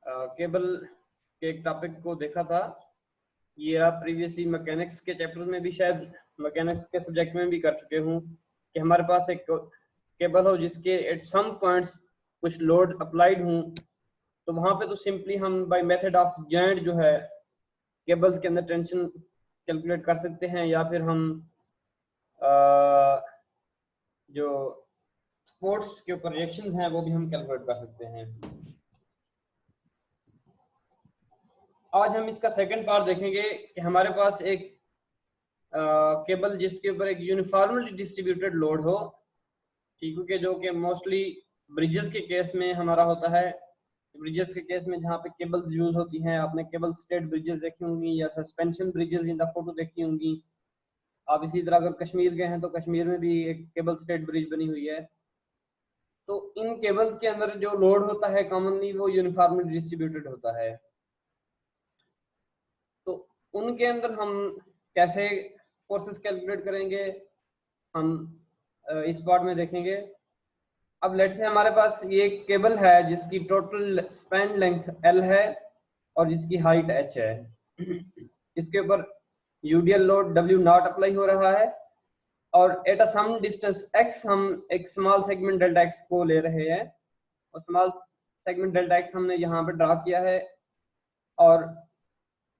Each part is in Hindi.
केबल के एक टॉपिक को देखा था। ये आप प्रीवियसली मैकेनिक्स के चैप्टर में भी, शायद मैकेनिक्स के सब्जेक्ट में भी कर चुके हूँ कि हमारे पास एक केबल हो जिसके एट सम पॉइंट्स कुछ लोड अप्लाइड हूँ, तो वहाँ पे तो सिंपली हम बाय मेथड ऑफ जॉइंट जो है केबल्स के अंदर टेंशन कैलकुलेट कर सकते हैं, या फिर हम जो स्पोर्ट्स के ऊपर रिएक्शंस हैं वो भी हम कैलकुलेट कर सकते हैं। आज हम इसका सेकंड पार्ट देखेंगे कि हमारे पास एक केबल जिसके ऊपर एक यूनिफॉर्मली डिस्ट्रीब्यूटेड लोड हो, ठीक है, जो कि मोस्टली ब्रिजेस के केस में हमारा होता है। ब्रिजेस के केस में जहाँ पे केबल्स यूज होती हैं, आपने केबल स्टेड ब्रिजेस देखी होंगी या suspension bridges in the photo देखी होंगी। आप इसी तरह अगर कश्मीर गए हैं तो कश्मीर में भी एक केबल स्टेड ब्रिज बनी हुई है। तो इन केबल्स के अंदर जो लोड होता है कॉमनली वो यूनिफॉर्मली डिस्ट्रीब्यूटेड होता है। तो उनके अंदर हम कैसे फोर्सेस कैलकुलेट करेंगे, हम इस पार्ट में देखेंगे। अब लेट्स से हमारे पास ये केबल है जिसकी टोटल स्पैन लेंथ L है और जिसकी हाइट H है। इसके ऊपर यूडियल लोड W0 अप्लाई हो रहा है और at a some distance x हम एक स्मॉल सेगमेंट डेल्टा x को ले रहे हैं, और स्मॉल सेगमेंट डेल्टा x हमने यहाँ पे ड्रा किया है, और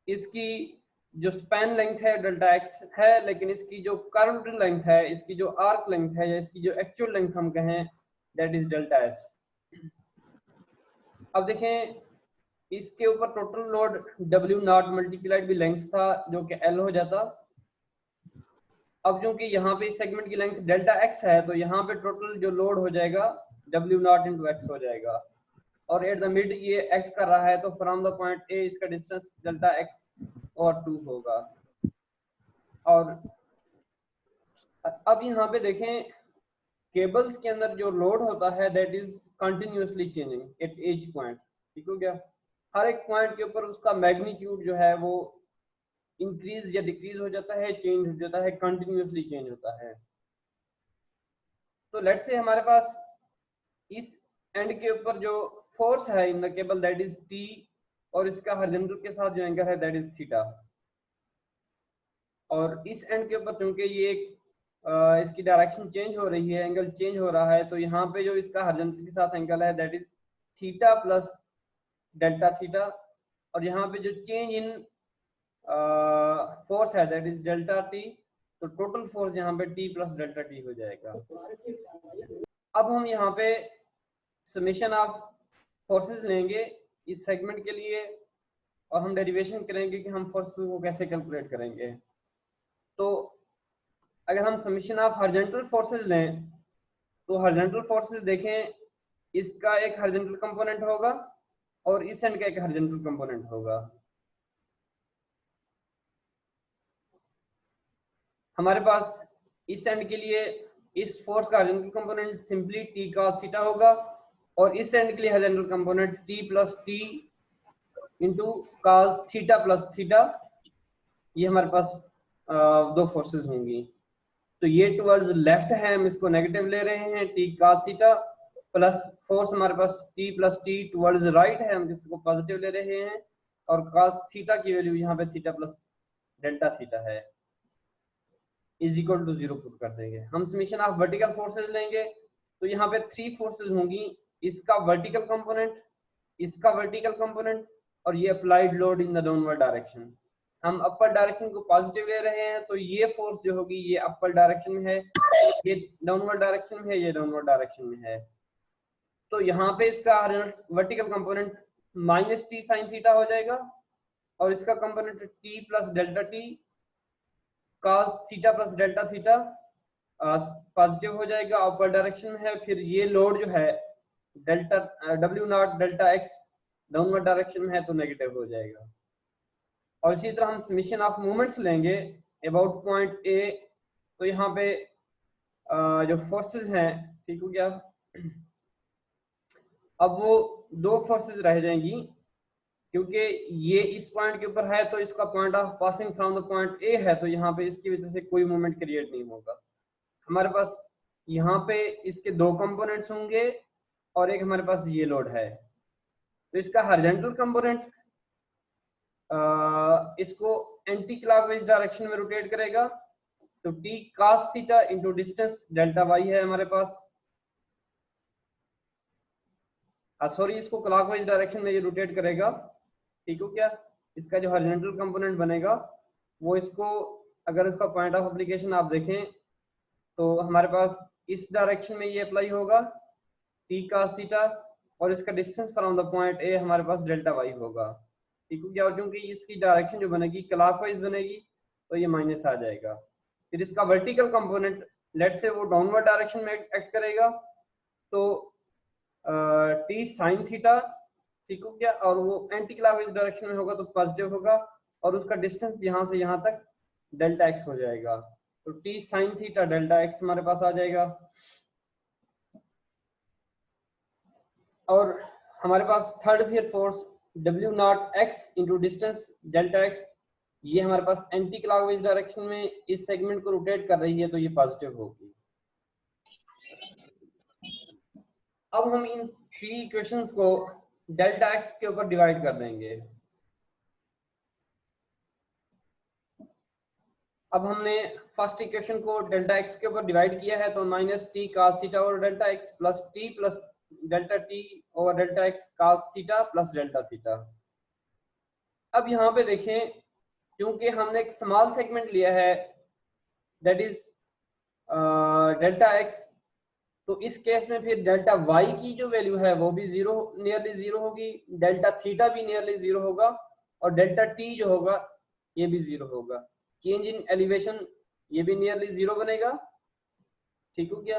इसकी जो स्पैन लेंथ है डेल्टा x है, लेकिन इसकी जो कर्व्ड लेंथ है, इसकी जो आर्क लेंथ है, या इसकी जो एक्चुअल लेंथ हम कहें, दैट इज डेल्टा s। अब देखें, इसके ऊपर टोटल लोड W0 मल्टीप्लाइड भी लेंथ था जो कि L हो जाता। अब क्योंकि यहाँ पे इस सेगमेंट की लेंथ डेल्टा x है, तो यहाँ पे टोटल जो लोड हो जाएगा W0 इंटू x हो जाएगा, और एट द मिड ये एक्ट कर रहा है, तो फ्रॉम द पॉइंट A इसका डिस्टेंस डेल्टा x और 2 होगा। और अब यहाँ पे देखें, केबल्स के अंदर जो लोड होता है that is continuously changing at each point, ठीक हो गया। हर एक पॉइंट के ऊपर उसका मैग्नीट्यूड जो है वो इंक्रीज या डिक्रीज हो जाता है, चेंज हो जाता है, कंटिन्यूअसली चेंज होता है। तो लेट्स से हमारे पास इस एंड के ऊपर जो फोर्स है इन the cable that is T, और इसका हॉरिजॉन्टल के साथ जो एंगल है दैट इज थीटा। और इस एंड के ऊपर क्योंकि ये इसकी डायरेक्शन चेंज हो रही है, एंगल चेंज हो रहा है, तो यहाँ पे जो इसका हॉरिजॉन्टल के साथ एंगल है that is theta plus delta theta, और यहाँ पे जो चेंज इन फोर्स है दैट इज डेल्टा टी। तो टोटल फोर्स यहाँ पे T प्लस डेल्टा टी हो जाएगा। अब हम यहाँ पे समेशन ऑफ फोर्सेस लेंगे इस सेगमेंट के लिए, और हम डेरिवेशन करेंगे कि हम फोर्सेस को कैसे कैलकुलेट करेंगे। तो अगर हम समेशन ऑफ हॉरिजॉन्टल फोर्सेस लें, तो हॉरिजॉन्टल फोर्सेस देखें, इसका एक हॉरिजॉन्टल कंपोनेंट होगा और इस एंड का एक हॉरिजॉन्टल कंपोनेंट होगा। हमारे पास इस एंड के लिए इस फोर्स का horizontal component simply T cos theta होगा, और इस एंड के लिए horizontal component T plus T into cos theta plus theta. ये हमारे पास दो फोर्सेस होंगी। तो ये टुवर्ड्स लेफ्ट है, हम इसको नेगेटिव ले रहे हैं T cos theta, plus force हमारे पास T plus T towards right है, हम इसको पॉजिटिव ले रहे हैं, और cos थीटा की वैल्यू यहाँ पे थीटा प्लस डेल्टा थीटा है, इज इक्वल टू 0 पुट कर देंगे। हम समेशन ऑफ वर्टिकल फोर्सेस लेंगे, तो यहाँ पे 3 फोर्सेस होंगी, इसका वर्टिकल कंपोनेंट, इसका वर्टिकल कंपोनेंट, और ये applied load in the downward direction. हम अपर डायरेक्शन को पॉजिटिव ले रहे हैं, तो ये फोर्स जो होगी ये अपर डायरेक्शन में है, ये डाउनवर्ड डायरेक्शन में है, ये डाउनवर्ड डायरेक्शन में है। तो यहाँ पे इसका vertical component minus T sine theta हो जाएगा, और इसका component T plus delta T cos theta plus delta theta positive हो जाएगा, अपर डायरेक्शन में है। फिर ये लोड जो है delta W0 delta x downward direction में है, तो नेगेटिव हो जाएगा। और इसी तरह हम समेशन ऑफ मोमेंट्स लेंगे अबाउट पॉइंट A, तो यहाँ पे जो फोर्सेस हैं, ठीक हो गया। अब वो दो फोर्सेस रह जाएंगी, क्योंकि ये इस पॉइंट के ऊपर है, तो इसका point of passing from the point A है, तो यहाँ पे इसकी वजह से कोई मूवमेंट क्रिएट नहीं होगा। हमारे पास यहाँ पे इसके दो कंपोनेंट्स होंगे, और एक हमारे पास ये लोड है। तो इसका हॉरिजॉन्टल कंपोनेंट इसको एंटी क्लॉकवाइज डायरेक्शन में रोटेट करेगा, तो T cos theta into distance delta Y है हमारे पास। सॉरी, इसको क्लॉकवाइज डायरेक्शन में ये रोटेट करेगा, ठीक हो क्या। इसका जो हॉरिजॉन्टल कंपोनेंट बनेगा वो इसको, अगर इसका पॉइंट ऑफ एप्लीकेशन आप देखें तो हमारे पास इस डायरेक्शन में ये अप्लाई होगा टी cos थीटा, और इसका distance from the point A हमारे पास डेल्टा वाई होगा, ठीक हो क्या। और क्योंकि इसकी डायरेक्शन जो बनेगी क्लॉकवाइज बनेगी तो ये माइनस आ जाएगा। फिर इसका वर्टिकल कंपोनेंट लेट से वो डाउनवर्ड डायरेक्शन में एक्ट करेगा, तो टी साइन थीटा, ठीक हो क्या, और वो एंटी क्लॉकवाइज डायरेक्शन में होगा तो पॉजिटिव होगा, और उसका डिस्टेंस यहाँ से यहाँ तक डेल्टा एक्स हो जाएगा, तो T sine theta delta x हमारे पास आ जाएगा। और हमारे पास थर्ड फिर force W naught x into distance delta x, ये हमारे पास एंटी क्लॉकवाइज डायरेक्शन में इस सेगमेंट को रोटेट कर रही है, तो ये पॉजिटिव होगी। अब हम इन थ्री इक्वेशंस को डेल्टा एक्स के ऊपर डिवाइड कर देंगे। अब हमने फर्स्ट इक्वेशन को डेल्टा एक्स के ऊपर डिवाइड किया है, तो minus T cos theta over delta x plus T plus delta T over delta x cos theta plus delta theta. अब यहाँ पे देखें, क्योंकि हमने एक स्मॉल सेगमेंट लिया है दैट इज डेल्टा एक्स, तो इस केस में फिर डेल्टा वाई की जो वैल्यू है वो भी जीरो, नियरली जीरो होगी, डेल्टा थीटा भी नियरली जीरो होगा, और डेल्टा टी जो होगा ये भी जीरो होगा। चेंज इन एलिवेशन ये भी नियरली जीरो बनेगा, ठीक हो क्या।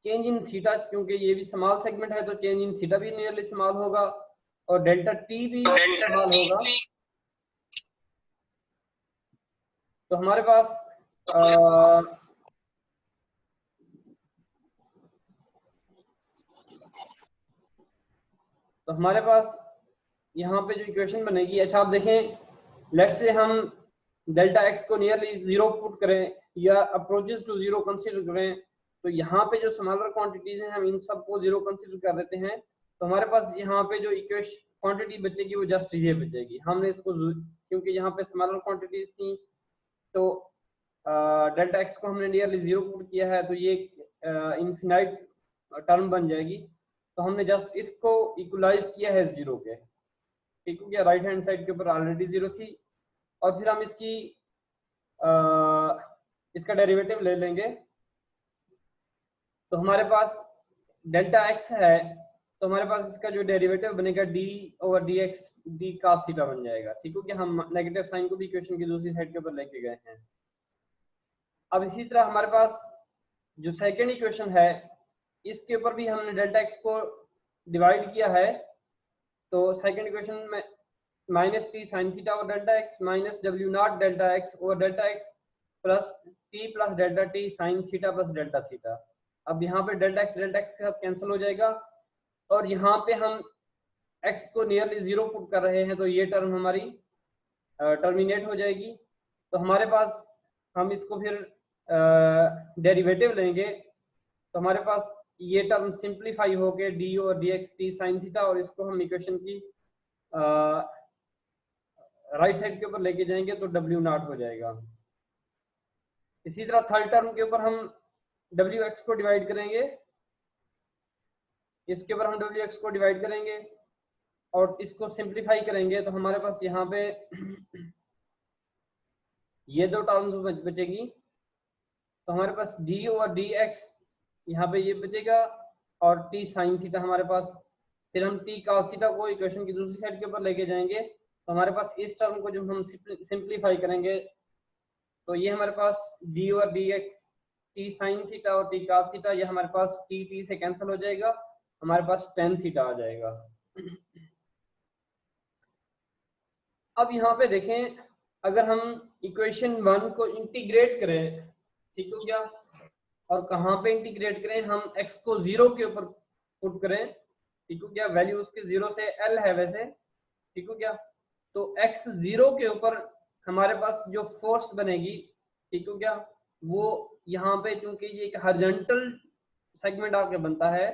चेंज इन थीटा, क्योंकि ये भी स्मॉल सेगमेंट है तो चेंज इन थीटा भी नियरली स्मॉल होगा, और डेल्टा टी भी स्मॉल होगा। तो हमारे पास यहाँ पे जो इक्वेशन बनेगी, अच्छा आप देखें, लेट से हम डेल्टा एक्स को नियरली जीरो पुट करें या अप्रोचेस टू जीरो कंसीडर करें, तो यहाँ पे जो स्मॉलर क्वांटिटीज हैं हम इन सब को जीरो कंसीडर कर देते हैं, तो हमारे पास यहाँ पे जो इक्वेशन क्वांटिटी बचेगी वो जस्ट ये बचेगी। हमने इसको, क्योंकि यहाँ पे स्मॉलर क्वांटिटीज थी, तो डेल्टा एक्स को हमने नियरली जीरो पुट किया है, तो ये इनफिनाइट टर्म बन जाएगी, तो हमने जस्ट इसको इक्वलाइज किया है जीरो के, ठीक हो गया। राइट हैंड साइड के ऊपर ऑलरेडी जीरो थी, और फिर हम इसका डेरिवेटिव ले लेंगे, तो हमारे पास डेल्टा एक्स है, तो हमारे पास इसका जो डेरिवेटिव बनेगा D over D x D cos theta बन जाएगा, ठीक हो क्या। हम नेगेटिव साइन को भी इक्वेशन की दूसरी साइड के ऊपर लेके गए हैं। अब इसी तरह हमारे पास जो सेकेंड इक्वेशन है, इसके ऊपर भी हमने डेल्टा एक्स को डिवाइड किया है, तो सेकेंड इक्वेशन में माइनस टी साइन थीटा और delta x minus W naught delta x और delta x plus T plus delta T sine theta plus delta theta. अब यहाँ पे डेल्टा एक्स के साथ कैंसिल हो जाएगा, और यहाँ पे हम एक्स को नियरली जीरो पुट कर रहे हैं, तो ये टर्म हमारी टर्मिनेट हो जाएगी। तो हमारे पास, हम इसको फिर डेरिवेटिव लेंगे, तो हमारे पास ये टर्म सिंप्लीफाई होके डी और D x T sine theta, और इसको हम इक्वेशन की राइट साइड के ऊपर लेके जाएंगे तो डब्ल्यू नॉट हो जाएगा। इसी तरह थर्ड टर्म के ऊपर हम डब्ल्यू एक्स को डिवाइड करेंगे, इसके ऊपर हम डब्ल्यू एक्स को डिवाइड करेंगे और इसको सिंप्लीफाई करेंगे, तो हमारे पास यहाँ पे ये दो टर्म्स बचेगी, तो हमारे पास डी और डी एक्स यहाँ पे ये बचेगा, और टी साइन थीटा हमारे पास, फिर हम टी cos थीटा को इक्वेशन की दूसरी साइड के ऊपर लेके जाएंगे, तो हमारे पास इस टर्म को जब हम सिंप्लीफाई करेंगे, तो ये हमारे पास डी और D x T sine theta और टी cos थीटा, ये हमारे पास टी से कैंसिल हो जाएगा, हमारे पास tan थीटा आ जाएगा। अब यहाँ पे देखें, अगर हम इक्वेशन 1 को इंटीग्रेट करें, ठीक हो गया, और कहाँ पे इंटीग्रेट करें, हम x को जीरो के ऊपर पुट करें, ठीक हो गया, वैल्यू उसके जीरो से l है वैसे, ठीक हो गया, तो x जीरो के ऊपर हमारे पास जो फोर्स बनेगी, ठीक हो गया, वो यहाँ पे चूंकि ये एक हॉरिजॉन्टल सेगमेंट आके बनता है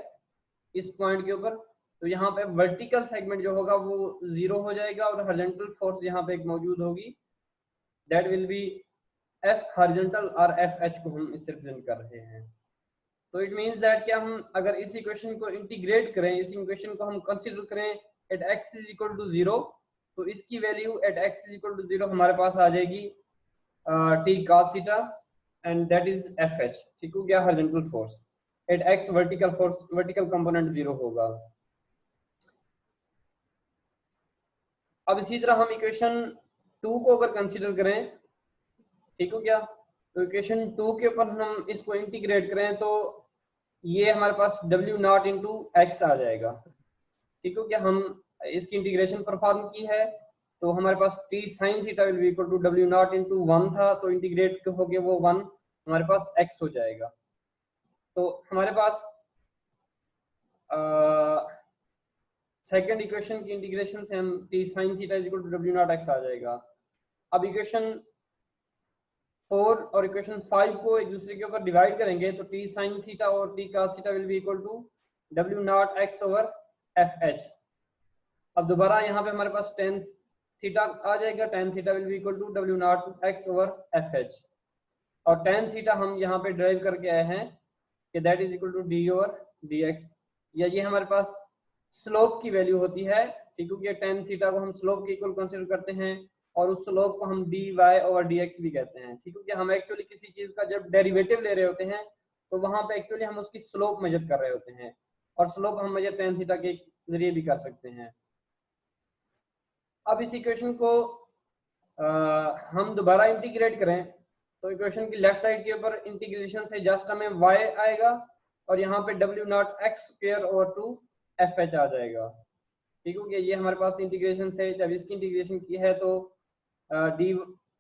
इस पॉइंट के ऊपर, तो यहाँ पे वर्टिकल सेगमेंट जो होगा वो 0 हो जाएगा और हॉरिजॉन्टल फोर्स यहाँ पे एक मौजूद होगी, that will B F horizontal और एफ एच को हम इससे रिप्रेजेंट कर रहे हैं। तो इट मींस दैट कि हम अगर इस इक्वेशन को इंटीग्रेट करें, इस इक्वेशन को हम कंसीडर करें at x is equal to 0, तो इसकी value at x is equal to 0 हमारे पास आ जाएगी t cos theta and that is F H. ठीक हो गया, horizontal force at x vertical force, vertical component 0 होगा। अब इसी तरह हम इक्वेशन 2 को अगर कंसीडर करें, ठीक हो गया, तो इक्वेशन 2 के ऊपर हम इसको इंटीग्रेट करें तो ये हमारे पास W नॉट इंटू एक्स आ जाएगा। ठीक हो गया, हम इसकी इंटीग्रेशन परफॉर्म की है तो हमारे पास t sin theta will be equal to W naught into 1 था, तो इंटीग्रेट हो गया वो 1 हमारे पास x हो जाएगा। तो हमारे पास सेकेंड इक्वेशन की इंटीग्रेशन से हम t sin theta is equal to W naught x आ जाएगा। अब इक्वेशन 4 और इक्वेशन 5 को एक दूसरे के ऊपर डिवाइड करेंगे तो t sin थीटा और t cos theta will be equal to W naught x over F H. अब दोबारा यहाँ पे हमारे पास tan थीटा आ जाएगा, tan theta will be equal to W naught x over F H, और tan थीटा हम यहाँ पे ड्राइव करके आए हैं कि that is equal to d over dx, या ये हमारे पास स्लोप की वैल्यू होती है। ठीक है, कि tan थीटा को हम स्लोप के इक्वल कंसीडर करते हैं और उस स्लोप को हम dy ओवर dx भी कहते हैं। ठीक है, कि हम एक्चुअली किसी चीज का जब डेरिवेटिव ले रहे होते हैं तो वहां पे एक्चुअली हम उसकी स्लोप मेजर कर रहे होते हैं, और स्लोप हम मेजर tan थीटा के जरिए भी कर सकते हैं। अब इस इक्वेशन को हम दोबारा इंटीग्रेट करें तो इक्वेशन की लेफ्ट साइड के ऊपर इंटीग्रेशन से जस्ट हमें y आएगा और यहाँ पे W naught x square over 2 F H आ जाएगा। ठीक हो गया, ये हमारे पास इंटीग्रेशन से जब इसकी इंटीग्रेशन की है तो d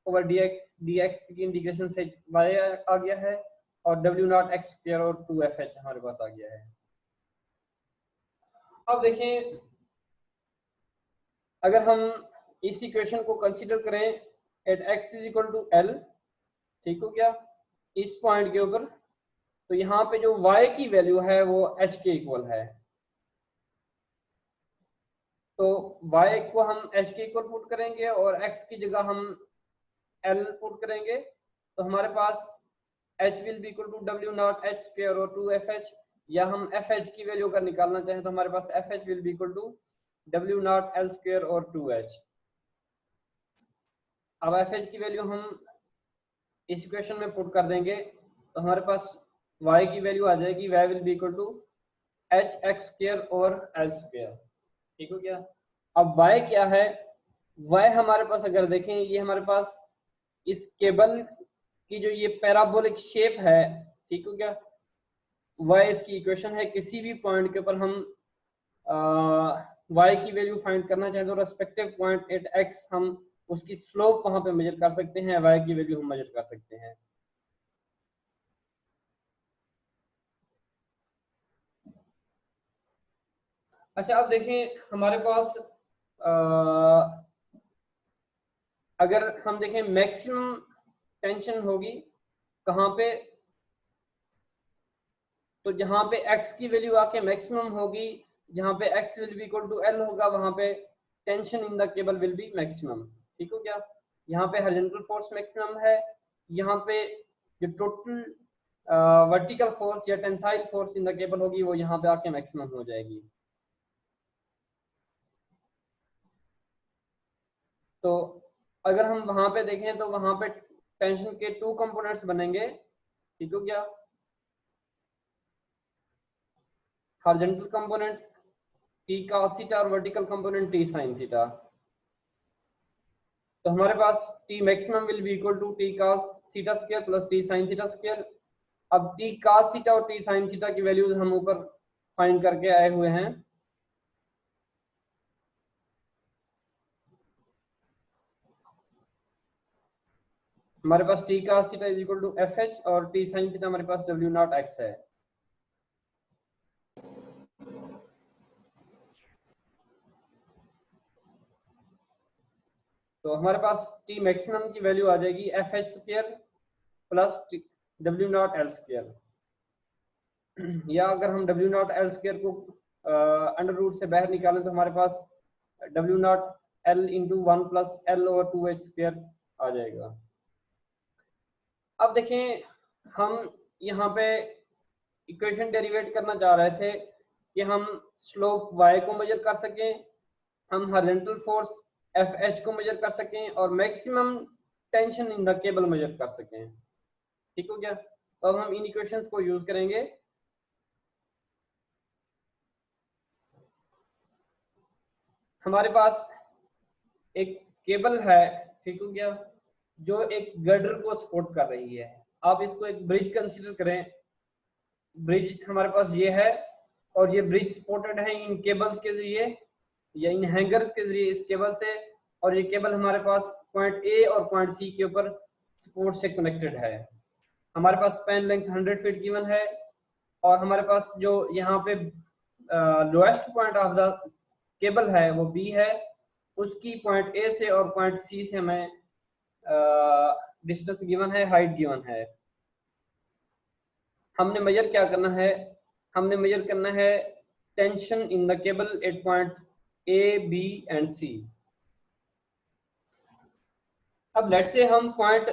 ओवर dx की इंटीग्रेशन से y आ गया है और W नॉट x स्क्वायर और 2 एफ एच हमारे पास आ गया है। अब देखें, अगर हम इस इक्वेशन को कंसीडर करें at x is equal to l, ठीक हो गया, इस पॉइंट के ऊपर, तो यहाँ पे जो y की वैल्यू है वो h के इक्वल है, तो y को हम h के इक्वल पुट करेंगे और x की जगह हम l पुट करेंगे, तो हमारे पास h will be equal to W naught h square और 2 एफ एच, या हम एफ एच की वैल्यू अगर निकालना चाहें तो हमारे पास F H will be equal to W naught l square और 2h। अब एफ एच की वैल्यू हम इस इक्वेशन में पुट कर देंगे तो हमारे पास y की वैल्यू आ जाएगी, y will be equal to H X square और l स्क्वायर। ठीक हो गया, अब y क्या है, y हमारे पास अगर देखें, ये हमारे पास इस केबल की जो ये पैराबोलिक शेप है, ठीक हो गया, y इसकी इक्वेशन है। किसी भी पॉइंट के ऊपर हम y की वैल्यू फाइंड करना चाहें तो रेस्पेक्टिव पॉइंट एट x हम उसकी स्लोप वहां पे मेजर कर सकते हैं, y की वैल्यू हम मेजर कर सकते हैं। अच्छा, अब देखें हमारे पास अगर हम देखें मैक्सिमम टेंशन होगी कहाँ पे, तो जहां पे x की वैल्यू आके मैक्सिमम होगी, जहां पे x will be equal to l होगा, वहां पे tension in the cable will be maximum. ठीक हो गया, यहाँ पे हॉरिजॉन्टल फोर्स मैक्सिमम है, यहाँ पे जो टोटल वर्टिकल फोर्स या tensile force in the cable होगी वो यहाँ पे आके मैक्सिमम हो जाएगी। तो अगर हम वहां पे देखें तो वहां पे टेंशन के 2 कंपोनेंट्स बनेंगे। ठीक हो गया, horizontal component t cos theta और vertical component t sin theta. तो हमारे पास t maximum will be equal to t cos theta square plus t sin theta square. अब t cos थीटा और t sin थीटा की वैल्यूज हम ऊपर फाइंड करके आए हुए हैं। हमारे पास t cos theta is equal to F H और t sin थीटा हमारे पास W नॉट x है। तो हमारे पास t मैक्सिमम की वैल्यू आ जाएगी F H square plus W naught l square, या अगर हम W नॉट l स्क्वायर को अंडर रूट से बाहर निकालें तो हमारे पास W naught L into 1 plus L over 2h square आ जाएगा। अब देखें, हम यहाँ पे इक्वेशन डेरिवेट करना चाह रहे थे कि हम स्लोप y को मेजर कर सकें, हम हॉरिजॉन्टल फोर्स FH को मेजर कर सकें और maximum tension in the cable measure कर सकें। ठीक हो गया? तो अब हम इन इक्वेशंस को यूज करेंगे। हमारे पास एक केबल है, ठीक हो गया, जो एक गर्डर को सपोर्ट कर रही है। आप इसको एक ब्रिज कंसीडर करें। ब्रिज हमारे पास ये है और ये ब्रिज सपोर्टेड है इन केबल्स के जरिए या इन हैंगर्स के जरिए इस केबल से, और ये केबल हमारे पास पॉइंट ए और पॉइंट सी के ऊपर सपोर्ट से कनेक्टेड है। हमारे पास स्पैन लेंथ 100 फीट गिवन है और हमारे पास जो यहाँ पे lowest point of the cable है वो बी है, उसकी पॉइंट ए से और पॉइंट सी से हमें डिस्टेंस गिवन है, हाइट गिवन है। हमने मेजर क्या करना है? हमने मेजर करना है tension in the cable at point A B and C. अब लेट से हम पॉइंट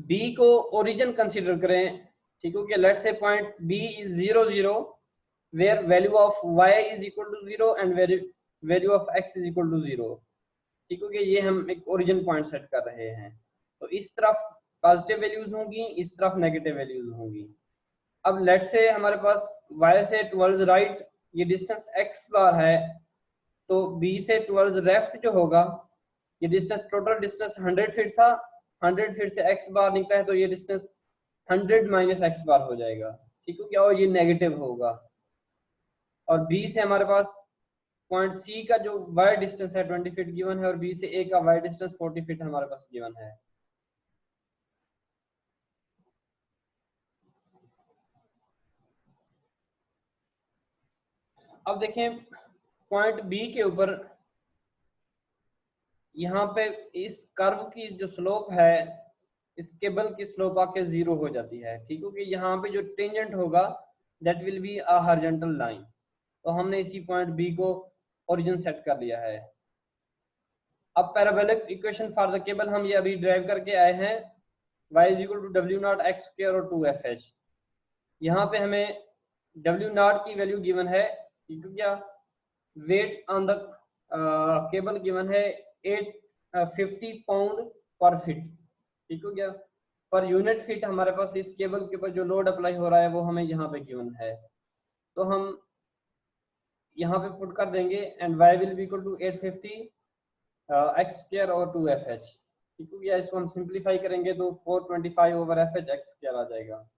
बी को ओरिजिन कंसीडर करें। ठीक हो गया? Let say point B is 0 0 where value of y is equal to 0 and value of x is equal to 0। ठीक हो गया? ये हम एक ओरिजिन पॉइंट सेट कर रहे हैं। तो इस तरफ पॉजिटिव वैल्यूज होंगी, इस तरफ नेगेटिव वैल्यूज होंगी। अब लेट से हमारे पास y से टुवर्ड्स राइट ये डिस्टेंस x बार है, तो b से टुवर्ड्स लेफ्ट जो होगा, ये डिस्टेंस टोटल डिस्टेंस 100 फीट था, 100 फीट से x बार निकला है तो ये डिस्टेंस 100 माइनस x बार हो जाएगा। ठीक है क्या? और ये नेगेटिव होगा। और b से हमारे पास पॉइंट सी का जो y डिस्टेंस है 20 फीट गिवन है और b से a का y डिस्टेंस 40 फीट हमारे पास गिवन है। अब देखें पॉइंट बी के ऊपर यहाँ पे इस कर्व की जो स्लोप है, इस केबल की स्लोप आके 0 हो जाती है। ठीक है कि यहाँ पे जो टेंजेंट होगा that will be a horizontal line. तो हमने इसी पॉइंट बी को ओरिजिन सेट कर लिया है। अब parabolic equation for the cable हम ये अभी ड्राइव करके आए हैं, y इज इक्वल टू डब्ल्यू नॉट एक्स स्क्वायर और 2fh। यहाँ पे हमें डब्ल्यू नॉट की वैल्यू गिवन है, ठीक है क्या? Weight on the cable given है 850 पाउंड पर फीट। ठीक हो गया? पर यूनिट फीट हमारे पास इस केबल के ऊपर जो लोड अप्लाई हो रहा है वो हमें यहाँ पे गिवन है, तो हम यहाँ पे पुट कर देंगे and y will be equal to 850 X square और 2fh। ठीक हो गया? इसको हम सिंप्लीफाई करेंगे तो 425 ओवर fh एक्स स्क्वायर आ जाएगा।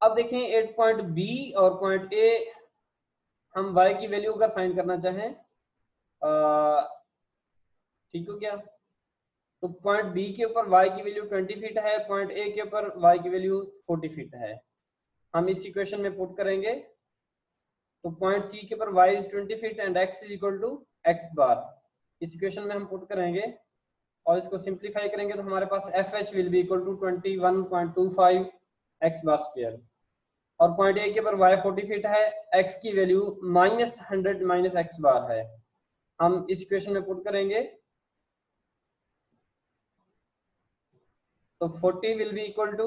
अब देखें एट पॉइंट बी और पॉइंट ए हम y की वैल्यू अगर फाइंड करना चाहें, ठीक हो गया? तो पॉइंट बी के ऊपर y की वैल्यू 20 फीट है, पॉइंट ए के ऊपर y की वैल्यू 40 फीट है। हम इस इक्वेशन में पुट करेंगे तो पॉइंट सी के ऊपर y is 20 feet and x is equal to x bar. इस इक्वेशन में हम पुट करेंगे और इसको सिंप्लीफाई करेंगे तो हमारे पास FH will be equal to 21.25 x bar square. और पॉइंट ए के ऊपर y 40 फीट है, x की वैल्यू -100 माइनस x बार है। हम इस इक्वेशन में पुट करेंगे तो 40 will be equal to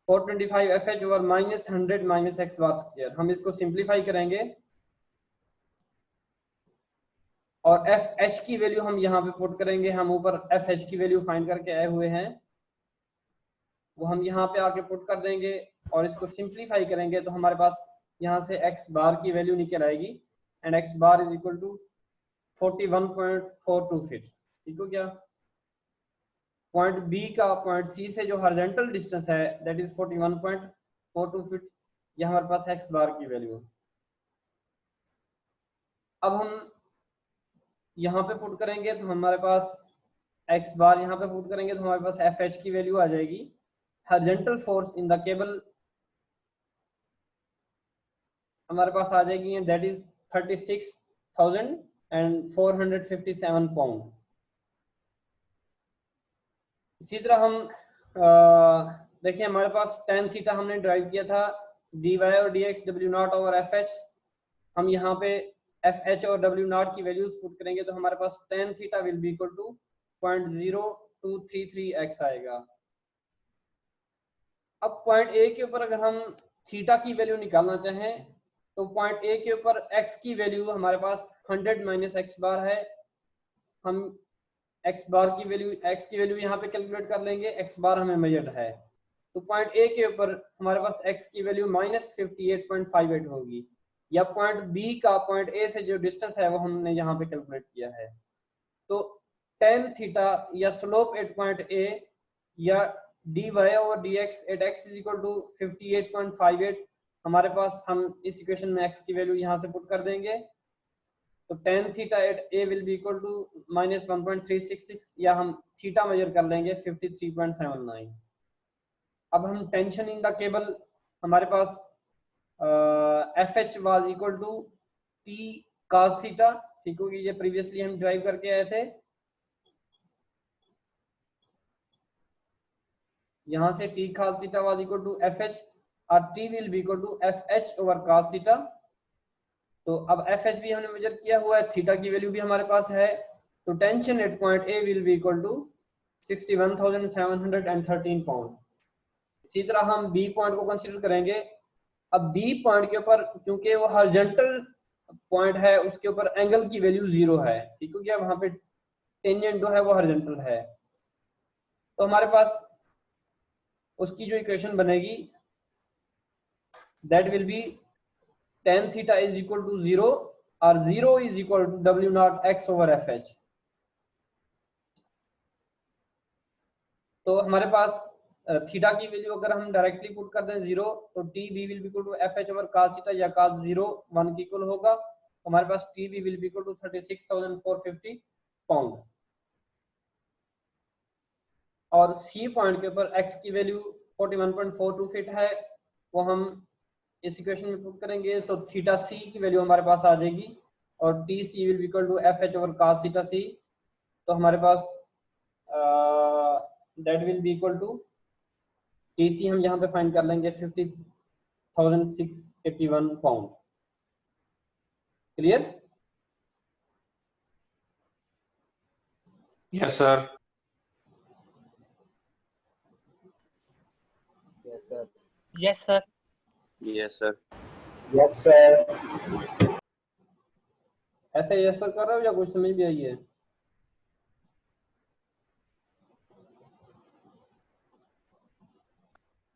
425 FH over -100 minus x bar square. हम इसको सिंप्लीफाई करेंगे और FH की वैल्यू हम यहाँ पे पुट करेंगे। हम ऊपर FH की वैल्यू फाइंड करके आए हुए हैं, वो हम यहाँ पे आके पुट कर देंगे और इसको सिंप्लीफाई करेंगे तो हमारे पास यहाँ से x बार की वैल्यू निकल आएगी and x bar is equal to 41.42 feet. ठीक हो गया? पॉइंट बी का पॉइंट सी से जो हॉरिजॉन्टल डिस्टेंस है दैट इज 41.42 फीट। यह हमारे पास x बार की वैल्यू। अब हम यहाँ पे पुट करेंगे तो हमारे पास x बार यहाँ पे पुट करेंगे तो हमारे पास FH की वैल्यू आ जाएगी। Horizontal force in the cable हमारे पास आ जाएगी दैट इज 36,457 पाउंड। इसी तरह हम देखिए हमारे पास tan थीटा हमने ड्राइव किया था, dy और dx w naught over fh हम यहाँ पे एफ एच और डब्ल्यू नॉट की वैल्यूज पुट करेंगे तो हमारे पास tan theta will be equal to 0.0233x आएगा। अब पॉइंट ए के ऊपर अगर हम थीटा की वैल्यू निकालना चाहें तो पॉइंट ए के ऊपर x की वैल्यू हमारे पास 100 माइनस एक्स बार है। हम x बार की वैल्यू यहाँ पे कैलकुलेट कर लेंगे, x बार हमें मेजर्ड है। तो पॉइंट ए के ऊपर हमारे पास x की वैल्यू -58.58 होगी, या पॉइंट बी का पॉइंट ए से जो डिस्टेंस है वो हमने यहाँ पे कैलकुलेट किया है। तो tan थीटा या स्लोप एट पॉइंट ए या dy over dx at x is equal to 58.58 हमारे पास, हम इस इक्वेशन में x की वैल्यू यहाँ से पुट कर देंगे। तो tan theta at a will be equal to -1.366 या हम थीटा मेजर कर लेंगे 53.79। अब हम टेंशन इन द केबल हमारे पास F H was equal to T cos theta, ठीक होगी, ये प्रीवियसली हम ड्राइव करके आए थे। यहाँ से T cos theta was equal to F H और T will be equal to F H over cos theta. तो अब एफ एच भी हमने मेजर किया हुआ है, थीटा की वैल्यू भी हमारे पास है। तो tension at point A will be equal to 61,713 pound. इसी तरह हम बी पॉइंट को कंसीडर करेंगे। अब बी पॉइंट के ऊपर क्योंकि वो हॉरिजॉन्टल पॉइंट है उसके ऊपर एंगल की वैल्यू 0 है, ठीक हो गया, वहां पे टेंजेंट जो है वो हॉरिजॉन्टल है। तो हमारे पास उसकी जो इक्वेशन बनेगी that will be tan theta is equal to 0 और 0 is equal to w naught x over F H. तो हमारे पास थीटा की वैल्यू अगर हम डायरेक्टली पुट कर दें 0 तो T B will be equal to F H over cos theta या cos 0 1 के इक्वल होगा। हमारे पास T B will be equal to 36,450 pound. और सी पॉइंट के ऊपर x की वैल्यू 41.42 फीट है, वो हम इस इक्वेशन में पुट करेंगे तो थीटा सी की वैल्यू हमारे पास आ जाएगी और T C will be equal to F H over cos theta C. तो हमारे पास that will be equal to T C हम यहाँ पे फाइंड कर लेंगे 50,681 pound. Clear? Yes sir. Yes sir. Yes sir. Yes sir. Yes sir. ऐसे यस सर कर रहे हो या कुछ समझ भी आई है?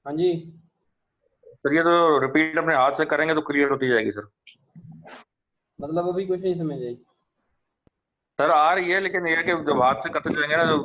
हाँ जी सर ये तो रिपीट अपने हाथ से करेंगे तो क्लियर होती जाएगी सर। मतलब अभी कुछ नहीं समझ आई? सर आ रही है लेकिन ये कि जब हाथ से करते जाएंगे ना तो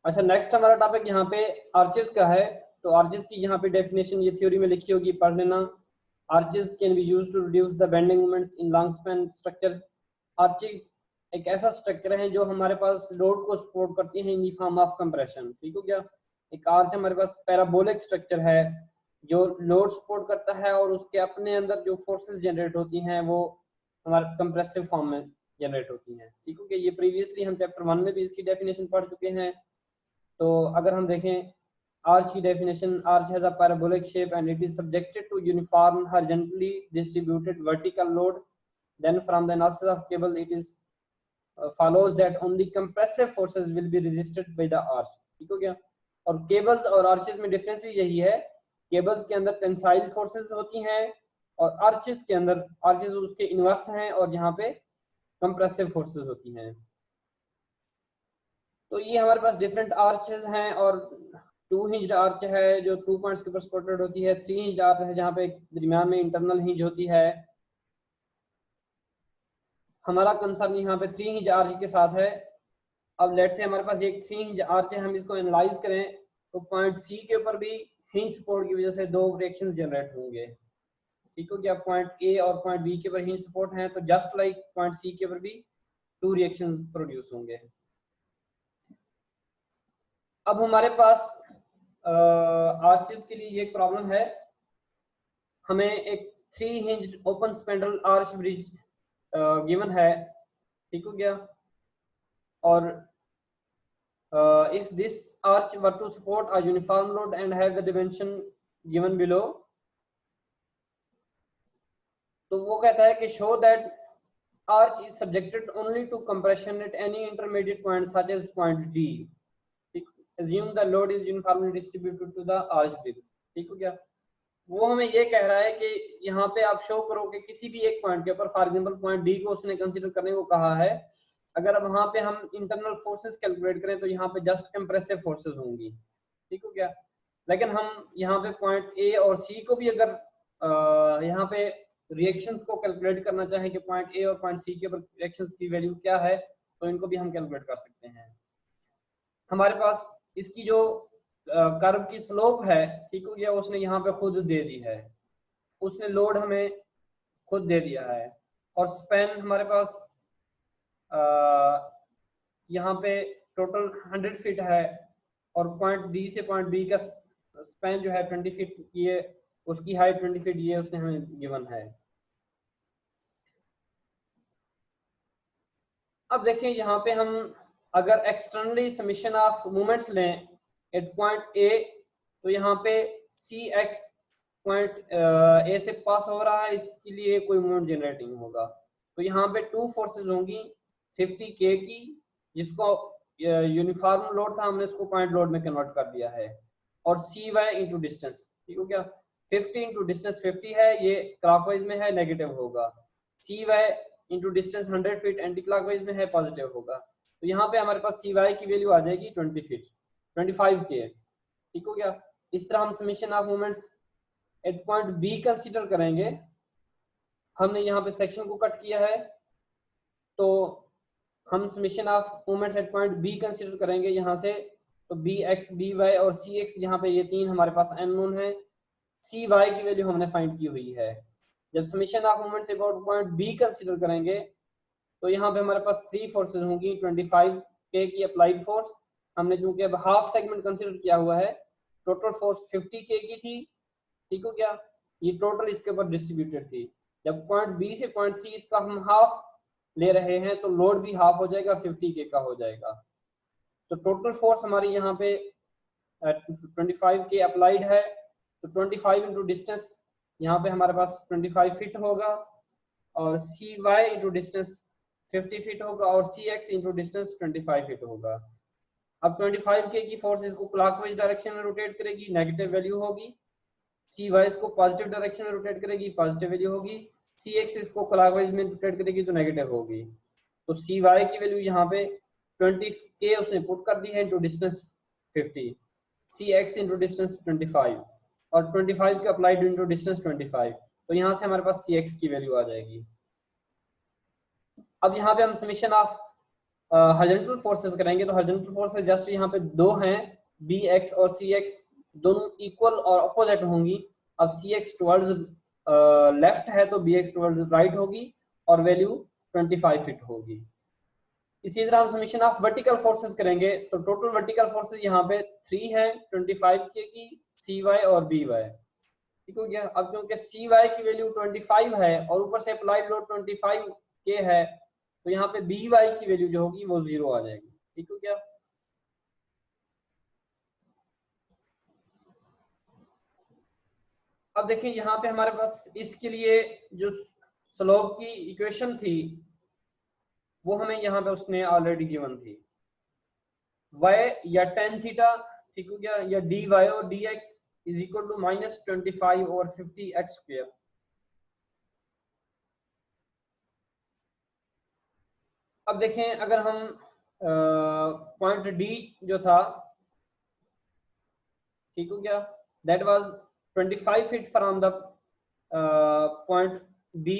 अच्छा, नेक्स्ट हमारा टॉपिक यहाँ पे आर्चेस का है। तो आर्चेस की यहाँ पे डेफिनेशन ये थ्योरी में लिखी होगी, पढ़ लेना। Arches can be used to reduce the bending moments in long span structures. Arches एक ऐसा स्ट्रक्चर है जो हमारे पास लोड को सपोर्ट करती है in the form of compression, ठीक हो गया। एक आर्च हमारे पास पैराबोलिक स्ट्रक्चर है जो लोड सपोर्ट करता है और उसके अपने अंदर जो फोर्सेस जनरेट होती हैं वो हमारे कंप्रेसिव फॉर्म में जनरेट होती हैं, ठीक हो गया। ये प्रीवियसली हम चैप्टर 1 में भी इसकी डेफिनेशन पढ़ चुके हैं। तो अगर हम देखें आर्च की definition, arch has a parabolic shape and it is subjected to uniform horizontally distributed vertical load. Then from the analysis of cable it is follows that only compressive forces will be resisted by the arch, ठीक हो गया। और केबल्स और आर्चेस में डिफरेंस भी यही है, केबल्स के अंदर टेंसाइल फोर्सेस होती हैं और आर्चेस के अंदर आर्चेस उसके इनवर्स हैं और यहाँ पे कंप्रेसिव फोर्सेस होती हैं। तो ये हमारे पास डिफरेंट आर्चेस हैं और 2 हिंज्ड आर्च है जो 2 पॉइंट्स के ऊपर सपोर्टेड होती है। 3 हिंज्ड आर्च है जहाँ पे दरमियान में इंटरनल हिंज होती है। हमारा कंसर्न यहाँ पे 3 हिंज आर्च के साथ है। अब लेट से हमारे पास एक 3 हिंज आर्च है, हम इसको एनालाइज करें तो पॉइंट सी के ऊपर भी हिंज सपोर्ट की वजह से दो रिएक्शन जनरेट होंगे, ठीक हो गया। पॉइंट ए और पॉइंट बी के ऊपर हिंज सपोर्ट है, तो जस्ट लाइक पॉइंट सी के ऊपर भी 2 रिएक्शन प्रोड्यूस होंगे। अब हमारे पास आर्चेस के लिए ये एक प्रॉब्लम है, हमें एक 3 hinged open spindle arch bridge given है, ठीक हो गया। और if this arch were to support a uniform load and have the dimension given below, तो वो कहता है कि show that arch is subjected only to compression at any intermediate point such as point D. Assume the load is uniformly distributed to the arch ribs, ठीक हो गया। वो हमें ये कह रहा है कि यहाँ पे आप शो करो कि किसी भी एक पॉइंट के ऊपर, फॉर एग्जांपल पॉइंट डी को उसने कंसीडर करने को कहा है, अगर अब वहां पे हम इंटरनल फोर्सेस कैलकुलेट करें तो यहाँ पे जस्ट कंप्रेसिव फोर्सेस होंगी, ठीक हो गया। लेकिन हम यहाँ पे पॉइंट ए और सी को भी अगर यहाँ पे रिएक्शंस को कैलकुलेट करना चाहें कि पॉइंट ए और पॉइंट सी के ऊपर रिएक्शंस की वैल्यू क्या है, तो इनको भी हम कैलकुलेट कर सकते हैं। हमारे पास इसकी जो कर्व की स्लोप है, ठीक हो गया, उसने यहाँ पे खुद दे दी है, उसने लोड हमें खुद दे दिया है। और स्पैन हमारे पास यहाँ पे टोटल 100 फीट है, और पॉइंट डी से पॉइंट बी का स्पैन जो है 20 फीट, ये उसकी हाइट 20 फीट ये उसने हमें गिवन है। अब देखिए यहाँ पे हम अगर एक्सटर्नली समीशन ऑफ मोमेंट्स लें एट पॉइंट ए, तो यहाँ पे सी एक्स पॉइंट ए से पास हो रहा है, इसके लिए कोई मोमेंट जनरेटिंग होगा। तो यहाँ पे 2 फोर्सेस होंगी 50 के की, जिसको यूनिफॉर्म लोड था, हमने इसको पॉइंट लोड में कन्वर्ट कर दिया है, और सी वाई इंटू डिस्टेंस, ठीक हो गया। 50 इंटू डिस्टेंस 50 है, ये क्लॉकवाइज में है, नेगेटिव होगा। C Y into distance 100 feet anticlockwise में है, पॉजिटिव होगा। तो यहाँ पे हमारे पास सी वाई की वैल्यू आ जाएगी 20 फीट 25 के, ठीक हो गया। इस तरह हम summation of moments at point B consider करेंगे। हमने यहाँ पे सेक्शन को कट किया है, तो हम summation of moments at point B consider करेंगे यहाँ से। तो बी एक्स, बी वाई और सी एक्स, यहाँ पे ये 3 हमारे पास अननोन है। सी वाई की वैल्यू हमने फाइंड की हुई है। जब summation of moments about point B consider करेंगे, तो यहाँ पे हमारे पास 3 फोर्सेज होंगी 25 के की अप्लाइड फोर्स। हमने चूंकि अब हाफ सेगमेंट कंसीडर किया हुआ है, टोटल फोर्स 50 के की थी, ठीक हो गया। ये टोटल इसके ऊपर डिस्ट्रीब्यूटेड थी। जब पॉइंट बी से पॉइंट सी इसका हम हाफ ले रहे हैं, तो लोड भी हाफ हो जाएगा, 50 के का हो जाएगा। तो टोटल फोर्स हमारी यहाँ पे 25 के अप्लाइड है, तो 25 इंटू डिस्टेंस यहाँ पे हमारे पास 25 फीट होगा, और सी वाई इंटू डिस्टेंस 50 फीट होगा, और सी एक्स इंटू डिस्टेंस 25 फीट होगा। अब 25 के की फोर्स इसको क्लॉकवाइज डायरेक्शन में रोटेट करेगी, नेगेटिव वैल्यू होगी। सी वाई इसको पॉजिटिव डायरेक्शन में रोटेट करेगी, पॉजिटिव वैल्यू होगी। सी एक्स इसको क्लॉकवाइज में रोटेट करेगी, तो नेगेटिव होगी। तो सी वाई की वैल्यू यहाँ पे 20 के उसने पुट कर दी है इंटू डिस्टेंस 50, सी एक्स इंटू डिस्टेंस 25, और 25 के अप्लाइड इंटू डिस्टेंस 25। तो यहाँ से हमारे पास सी एक्स की वैल्यू आ जाएगी। अब यहाँ पे हम समीशन ऑफ हॉरिजॉन्टल फोर्सेस करेंगे। तो हॉरिजॉन्टल फोर्सेस जस्ट यहाँ पे 2 हैं, बी एक्स और सी एक्स, दोनों इक्वल और अपोजिट होंगी। अब सी एक्स टुवर्ड्स लेफ्ट है, तो बी एक्स टुवर्ड्स राइट होगी, और वैल्यू 25 फीट होगी। इसी तरह हम समीशन ऑफ वर्टिकल फोर्सेस करेंगे। तो टोटल वर्टिकल फोर्सेस यहाँ पे 3 है, 25 के की, सी वाई और बी वाई, ठीक हो गया। अब क्योंकि सी वाई की वैल्यू 25 है और ऊपर से अप्लाइड लोड 25 के है, तो यहाँ पे बी वाई की वैल्यू जो होगी वो 0 आ जाएगी, ठीक हो गया। अब देखिए यहाँ पे हमारे पास इसके लिए जो स्लोप की इक्वेशन थी, वो हमें यहाँ पे उसने ऑलरेडी गिवन थी। y या tan थीटा, ठीक हो गया, या dy और dx इज इक्वल टू -25 और 50x स्क्वायर। अब देखें, अगर हम पॉइंट डी जो था, ठीक हो गया, that was 25 feet from the point B,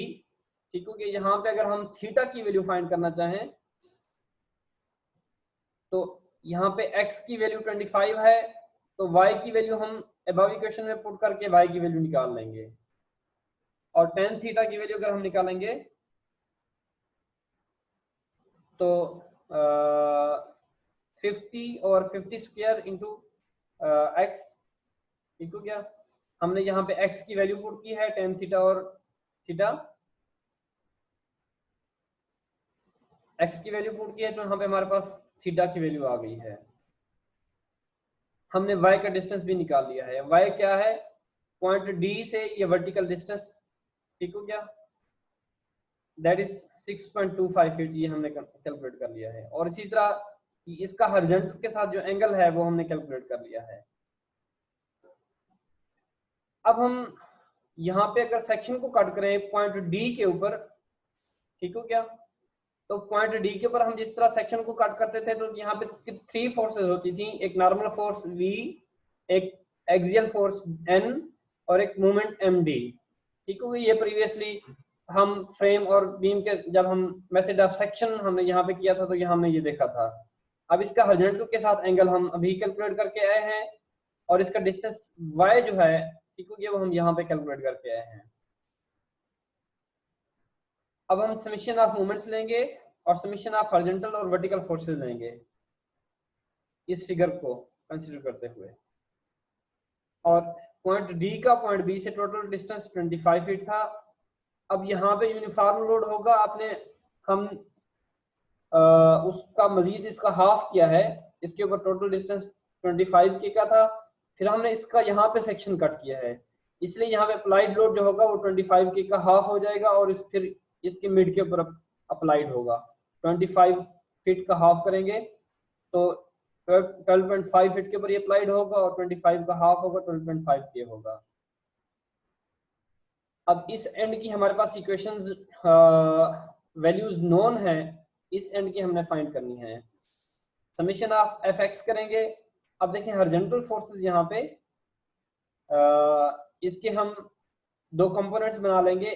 ठीक हो गया। यहाँ पे अगर हम थीटा की वैल्यू फाइंड करना चाहें, तो यहाँ पे x की वैल्यू 25 है, तो y की वैल्यू हम अबव इक्वेशन में पुट करके y की वैल्यू निकाल लेंगे, और tan थीटा की वैल्यू अगर हम निकालेंगे तो 50 और 50 स्क्वायर इंटू एक्स इक्वल क्या, हमने यहाँ पे x की वैल्यू पुट की है, tan थीटा और थीटा x की वैल्यू पुट की है, तो यहाँ पे हमारे पास थीटा की वैल्यू आ गई है। हमने y का डिस्टेंस भी निकाल लिया है। y क्या है, पॉइंट D से ये वर्टिकल डिस्टेंस, ठीक हो क्या, दैट इज 6.25 फीट, ये हमने कैलकुलेट कर लिया है। और इसी तरह इसका हॉरिजॉन्टल के साथ जो एंगल है वो हमने कैलकुलेट कर लिया है। अब हम यहाँ पे अगर सेक्शन को कट करें पॉइंट D के ऊपर, ठीक हो क्या, तो पॉइंट D के ऊपर हम जिस तरह सेक्शन को कट करते थे तो यहाँ पे 3 फोर्सेस होती थी, एक नॉर्मल फोर्स V, एक एक्सियल फोर्स N और एक मोमेंट MD, ठीक हो गया। ये प्रीवियसली हम फ्रेम और बीम के जब हम मेथड ऑफ सेक्शन हमने यहाँ पे किया था तो यहाँ हमने ये देखा था। अब इसका हॉरिजॉन्टल के साथ एंगल हम अभी कैलकुलेट करके आए हैं, और इसका डिस्टेंस y जो है, ठीक हो गया, वो हम यहाँ पे कैलकुलेट करके आए हैं। अब हम समेशन ऑफ मोमेंट्स लेंगे और समेशन ऑफ हॉरिजॉन्टल और वर्टिकल फोर्सेस लेंगे इस फिगर को कंसीडर करते हुए। और पॉइंट D का पॉइंट B से टोटल डिस्टेंस 25 फीट था। अब यहाँ पे यूनिफॉर्म लोड होगा, आपने हम उसका मजीद इसका हाफ किया है, इसके ऊपर टोटल डिस्टेंस 25 के का था, फिर हमने इसका यहाँ पे सेक्शन कट किया है, इसलिए यहाँ पे अप्लाइड लोड जो होगा वो 25 के का हाफ हो जाएगा और फिर इसके मिड के ऊपर अप्लाइड होगा। 25 फीट का हाफ करेंगे तो 12.5 फीट के ऊपर ये अप्लाइड होगा, और 25 का हाफ होगा 12.5 के होगा। अब इस एंड की हमारे पास इक्वेशंस वैल्यूज नोन है, इस एंड की हमने फाइंड करनी है। समेशन ऑफ fx करेंगे। अब देखें हॉरिजॉन्टल फोर्सेस यहाँ पे इसके हम दो कंपोनेंट्स बना लेंगे,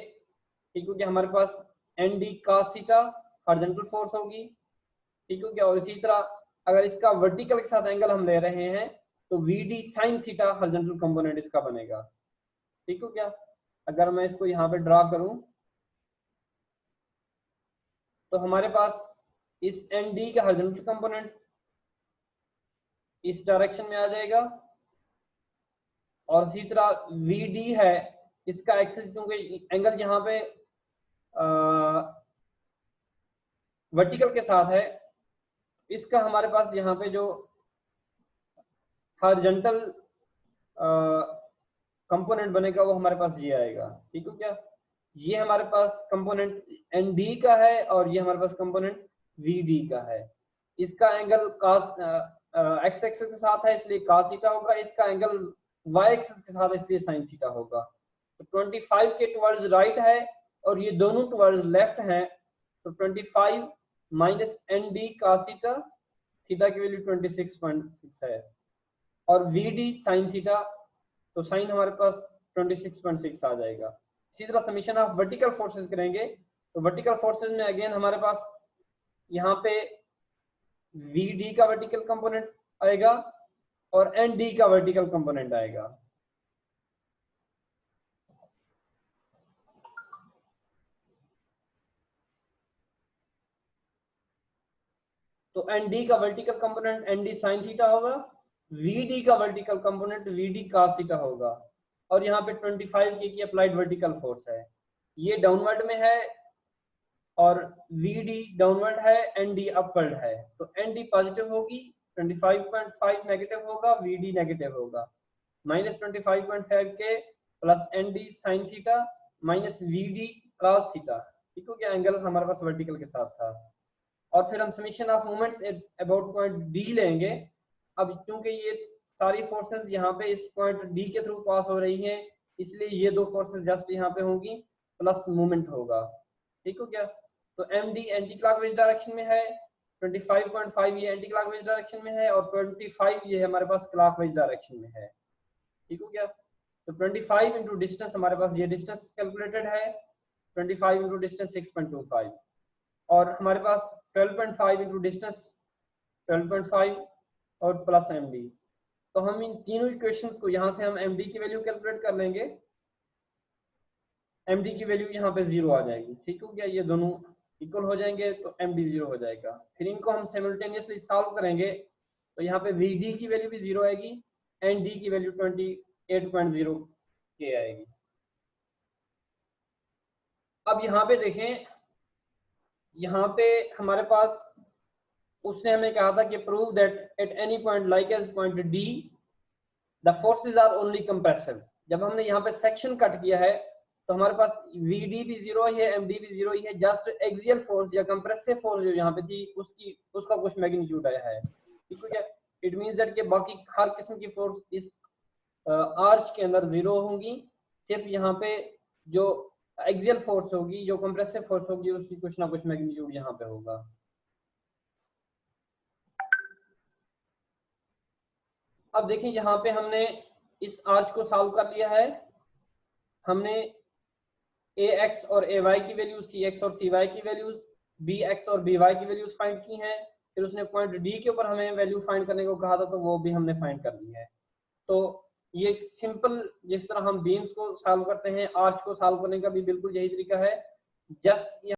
ठीक है, हमारे पास nd cos theta horizontal force होगी, ठीक है क्या, और इसी तरह अगर इसका वर्टिकल के साथ एंगल हम ले रहे हैं तो vd sin theta horizontal component इसका बनेगा, ठीक है क्या। अगर मैं इसको यहाँ पे ड्रा करूं तो हमारे पास इस nd का हॉरिजॉन्टल कंपोनेंट इस डायरेक्शन में आ जाएगा, और इसी तरह vd है इसका एक्सिस, क्योंकि एंगल यहाँ पे वर्टिकल के साथ है, इसका हमारे पास यहाँ पे जो हॉरिजॉन्टल कंपोनेंट बनेगा वो हमारे पास ये आएगा, ठीक है क्या। ये हमारे पास कंपोनेंट nd का है और ये हमारे पास कंपोनेंट vd का है। इसका एंगल cos x एक्सिस के साथ है इसलिए cos थीटा होगा, इसका एंगल y एक्सिस के साथ है इसलिए sin थीटा होगा। तो 25 के टुवर्ड्स राइट है और ये दोनों टुवर्ड्स लेफ्ट हैं, तो 25 minus nd cos theta, theta की वैल्यू 26.6 है, और vd sin थीटा, तो साइन हमारे पास 26.6 आ जाएगा। इसी तरह समीशन ऑफ वर्टिकल फोर्सेस करेंगे तो वर्टिकल फोर्सेस में अगेन हमारे पास यहाँ पे vd का वर्टिकल कंपोनेंट आएगा और nd का वर्टिकल कंपोनेंट आएगा। तो nd का vertical component nd sin theta होगा, vd का vertical component vd cos theta होगा, और यहाँ पे 25 के की अप्लाइड वर्टिकल फोर्स है, ये डाउनवर्ड में है और vd डाउनवर्ड है, nd अपवर्ड है, तो nd पॉजिटिव होगी, 25.5 नेगेटिव होगा, vd नेगेटिव होगा, माइनस 25.5 के plus nd sin theta minus vd cos theta, ठीक हो गया, एंगल हमारे पास वर्टिकल के साथ था। और फिर हम summation of moments about point D लेंगे। अब क्योंकि ये सारी फोर्सेस यहाँ पे इस पॉइंट D के थ्रू पास हो रही हैं, इसलिए ये दो फोर्सेस जस्ट यहाँ पे होंगी, प्लस मोमेंट होगा, ठीक हो क्या। तो MD एंटी क्लॉकवाइज डायरेक्शन में है, 25.5 ये एंटी क्लॉकवाइज डायरेक्शन में है, और 25 ये हमारे पास क्लॉकवाइज डायरेक्शन में है, ठीक हो क्या। तो 25 इंटू डिस्टेंस, हमारे पास ये डिस्टेंस कैलकुलेटेड है, 25 इंटू डिस्टेंस 6.25, और हमारे पास 12.5 इंटू डिस्टेंस 12.5 और प्लस MD, तो हम इन तीनों इक्वेशंस को यहाँ से हम md की वैल्यू कैलकुलेट कर लेंगे, md की वैल्यू यहाँ पे 0 आ जाएगी। ठीक हो गया, ये दोनों इक्वल हो जाएंगे तो md 0 हो जाएगा। फिर इनको हम साइमल्टेनियसली सॉल्व करेंगे तो यहाँ पे vd की वैल्यू भी 0 आएगी एंड d की वैल्यू 28.0 के आएगी। अब यहाँ पे देखें, यहाँ पे हमारे पास उसने हमें कहा था कि prove that at any point like as point D the forces are only compressive. जब हमने यहाँ पे सेक्शन कट किया है तो हमारे पास vd भी 0 ही है, md भी 0 ही है, जस्ट एक्सियल फोर्स या कंप्रेसिव फोर्स जो यहाँ पे थी उसका कुछ मैग्नीट्यूड आया है। ठीक है क्या, इट मींस दैट कि बाकी हर किस्म की फोर्स इस आर्च के अंदर 0 होंगी, सिर्फ यहाँ पे जो एक्सियल फोर्स होगी, जो कंप्रेसिव फोर्स होगी, उसकी कुछ ना कुछ मैग्नीट्यूड यहाँ पे होगा। अब देखिए यहाँ पे हमने इस आर्च को सॉल्व कर लिया है, हमने ax और ay की वैल्यू, cx और cy की वैल्यूज, bx और by की वैल्यूज फाइंड की हैं। फिर उसने पॉइंट d के ऊपर हमें वैल्यू फाइंड करने को कहा था तो वो भी हमने फाइंड कर ली है। तो ये सिंपल, जिस तरह हम बीम्स को सॉल्व करते हैं, आर्च को सॉल्व करने का भी बिल्कुल यही तरीका है। जस्ट